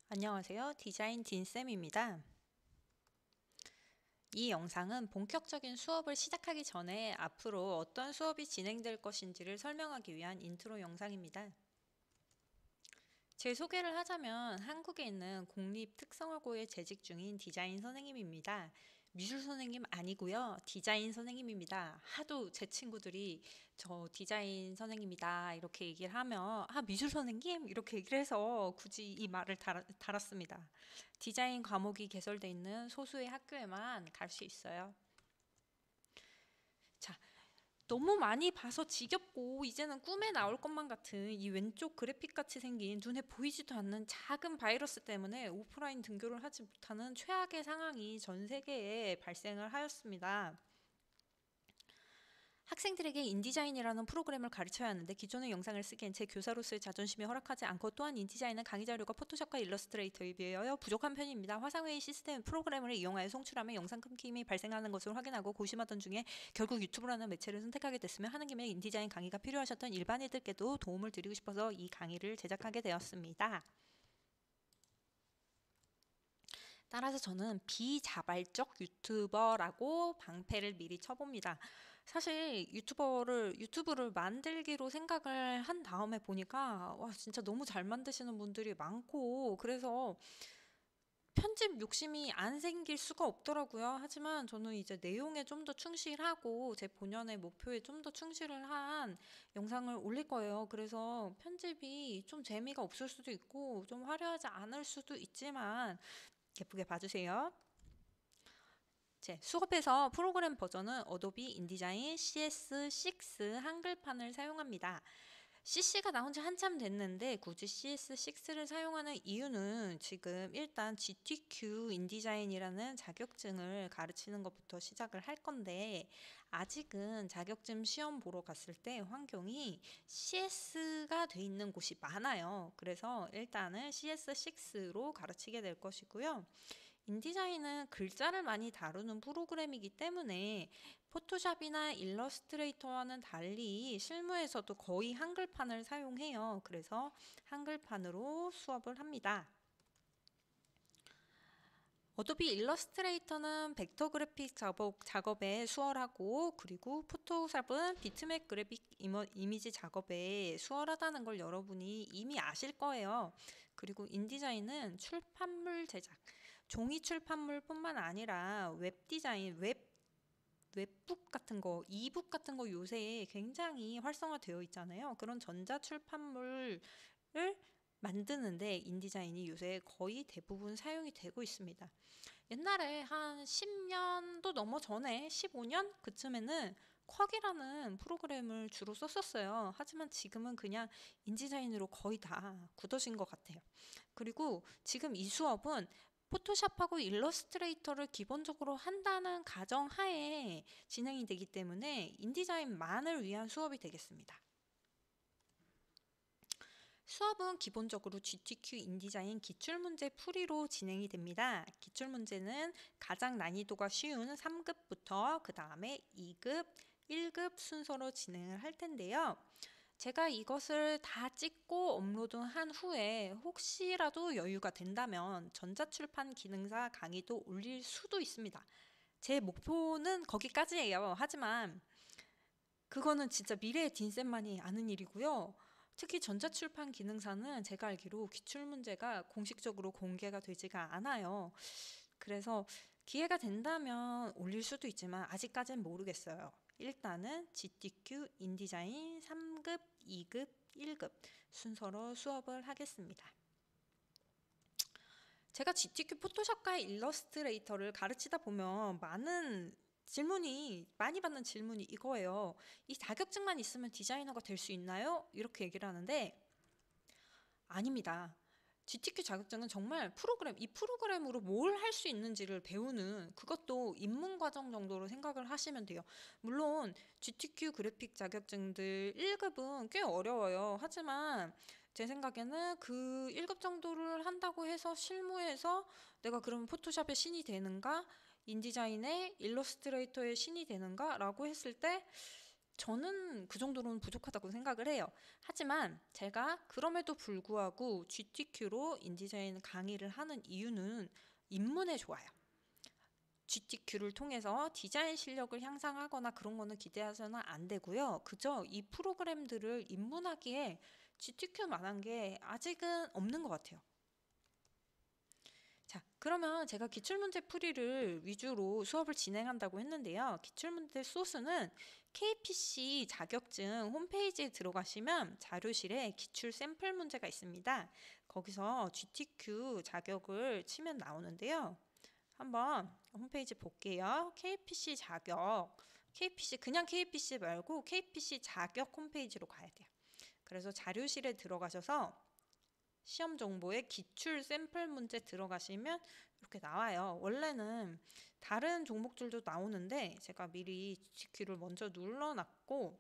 안녕하세요. 디자인 딘쌤입니다. 이 영상은 본격적인 수업을 시작하기 전에 앞으로 어떤 수업이 진행될 것인지를 설명하기 위한 인트로 영상입니다. 제 소개를 하자면 한국에 있는 공립특성화고에 재직 중인 디자인 선생님입니다. 미술 선생님 아니고요. 디자인 선생님입니다. 하도 제 친구들이 저 디자인 선생님이다 이렇게 얘기를 하면 미술 선생님? 이렇게 얘기를 해서 굳이 이 말을 달았습니다. 디자인 과목이 개설돼 있는 소수의 학교에만 갈 수 있어요. 자, 너무 많이 봐서 지겹고 이제는 꿈에 나올 것만 같은 이 왼쪽 그래픽같이 생긴 눈에 보이지도 않는 작은 바이러스 때문에 오프라인 등교를 하지 못하는 최악의 상황이 전 세계에 발생을 하였습니다. 학생들에게 인디자인이라는 프로그램을 가르쳐야 하는데 기존의 영상을 쓰기엔 제 교사로서의 자존심이 허락하지 않고 또한 인디자인은 강의 자료가 포토샵과 일러스트레이터에 비하여 부족한 편입니다. 화상회의 시스템 프로그램을 이용하여 송출하면 영상 끊김이 발생하는 것을 확인하고 고심하던 중에 결국 유튜브라는 매체를 선택하게 됐으며 하는 김에 인디자인 강의가 필요하셨던 일반인들께도 도움을 드리고 싶어서 이 강의를 제작하게 되었습니다. 따라서 저는 비자발적 유튜버라고 방패를 미리 쳐봅니다. 사실 유튜브를 만들기로 생각을 한 다음에 보니까 와 진짜 너무 잘 만드시는 분들이 많고 그래서 편집 욕심이 안 생길 수가 없더라고요. 하지만 저는 이제 내용에 좀 더 충실하고 제 본연의 목표에 좀 더 충실을 한 영상을 올릴 거예요. 그래서 편집이 좀 재미가 없을 수도 있고 좀 화려하지 않을 수도 있지만 예쁘게 봐주세요. 제 수업에서 프로그램 버전은 어도비 인디자인 CS6 한글판을 사용합니다. CC가 나온 지 한참 됐는데 굳이 CS6를 사용하는 이유는 지금 일단 GTQ 인디자인이라는 자격증을 가르치는 것부터 시작을 할 건데 아직은 자격증 시험 보러 갔을 때 환경이 CS가 돼 있는 곳이 많아요. 그래서 일단은 CS6로 가르치게 될 것이고요. 인디자인은 글자를 많이 다루는 프로그램이기 때문에 포토샵이나 일러스트레이터와는 달리 실무에서도 거의 한글판을 사용해요. 그래서 한글판으로 수업을 합니다. 어도비 일러스트레이터는 벡터 그래픽 작업에 수월하고 그리고 포토샵은 비트맵 그래픽 이미지 작업에 수월하다는 걸 여러분이 이미 아실 거예요. 그리고 인디자인은 출판물 제작, 종이 출판물뿐만 아니라 웹 디자인, 웹북 같은 거, 이북 같은 거 요새 굉장히 활성화되어 있잖아요. 그런 전자 출판물을 만드는데 인디자인이 요새 거의 대부분 사용이 되고 있습니다. 옛날에 한 10년도 넘어 전에 15년 그쯤에는 쿼기라는 프로그램을 주로 썼었어요. 하지만 지금은 그냥 인디자인으로 거의 다 굳어진 것 같아요. 그리고 지금 이 수업은 포토샵하고 일러스트레이터를 기본적으로 한다는 가정하에 진행이 되기 때문에 인디자인만을 위한 수업이 되겠습니다. 수업은 기본적으로 GTQ 인디자인 기출문제 풀이로 진행이 됩니다. 기출문제는 가장 난이도가 쉬운 3급부터 그 다음에 2급, 1급 순서로 진행을 할 텐데요. 제가 이것을 다 찍고 업로드한 후에 혹시라도 여유가 된다면 전자출판 기능사 강의도 올릴 수도 있습니다. 제 목표는 거기까지예요. 하지만 그거는 진짜 미래의 딘쌤만이 아는 일이고요. 특히 전자출판 기능사는 제가 알기로 기출문제가 공식적으로 공개가 되지가 않아요. 그래서 기회가 된다면 올릴 수도 있지만 아직까지는 모르겠어요. 일단은 GTQ 인디자인 3급, 2급, 1급 순서로 수업을 하겠습니다. 제가 GTQ 포토샵과 일러스트레이터를 가르치다 보면 많이 받는 질문이 이거예요. 이 자격증만 있으면 디자이너가 될 수 있나요? 이렇게 얘기를 하는데 아닙니다. GTQ 자격증은 정말 이 프로그램으로 뭘 할 수 있는지를 배우는 그것도 입문 과정 정도로 생각을 하시면 돼요. 물론 GTQ 그래픽 자격증들 1급은 꽤 어려워요. 하지만 제 생각에는 그 1급 정도를 한다고 해서 실무에서 내가 그러면 포토샵의 신이 되는가? 인디자인의 일러스트레이터의 신이 되는가? 라고 했을 때 저는 그 정도로는 부족하다고 생각을 해요. 하지만 제가 그럼에도 불구하고 GTQ로 인디자인 강의를 하는 이유는 입문에 좋아요. GTQ를 통해서 디자인 실력을 향상하거나 그런 거는 기대하셔는 안 되고요. 그저 이 프로그램들을 입문하기에 GTQ만한 게 아직은 없는 것 같아요. 자, 그러면 제가 기출문제 풀이를 위주로 수업을 진행한다고 했는데요. 기출문제 소스는 KPC 자격증 홈페이지에 들어가시면 자료실에 기출 샘플 문제가 있습니다. 거기서 GTQ 자격을 치면 나오는데요. 한번 홈페이지 볼게요. KPC 자격, KPC 그냥 KPC 말고 KPC 자격 홈페이지로 가야 돼요. 그래서 자료실에 들어가셔서 시험 정보에 기출 샘플 문제 들어가시면 이렇게 나와요. 원래는 다른 종목들도 나오는데 제가 미리 GTQ를 먼저 눌러놨고,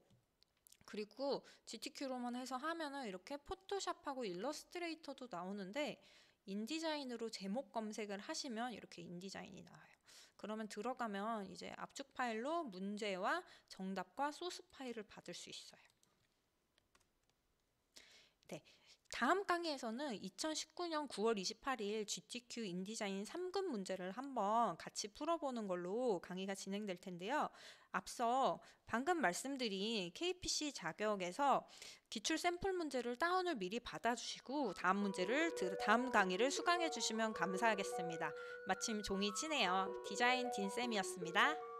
그리고 GTQ로만 해서 하면은 이렇게 포토샵하고 일러스트레이터도 나오는데 인디자인으로 제목 검색을 하시면 이렇게 인디자인이 나와요. 그러면 들어가면 이제 압축 파일로 문제와 정답과 소스 파일을 받을 수 있어요. 네. 다음 강의에서는 2019년 9월 28일 GTQ 인디자인 3급 문제를 한번 같이 풀어보는 걸로 강의가 진행될 텐데요. 앞서 방금 말씀드린 KPC 자격에서 기출 샘플 문제를 다운을 미리 받아주시고 다음 강의를 수강해 주시면 감사하겠습니다. 마침 종이 치네요. 디자인 딘쌤이었습니다.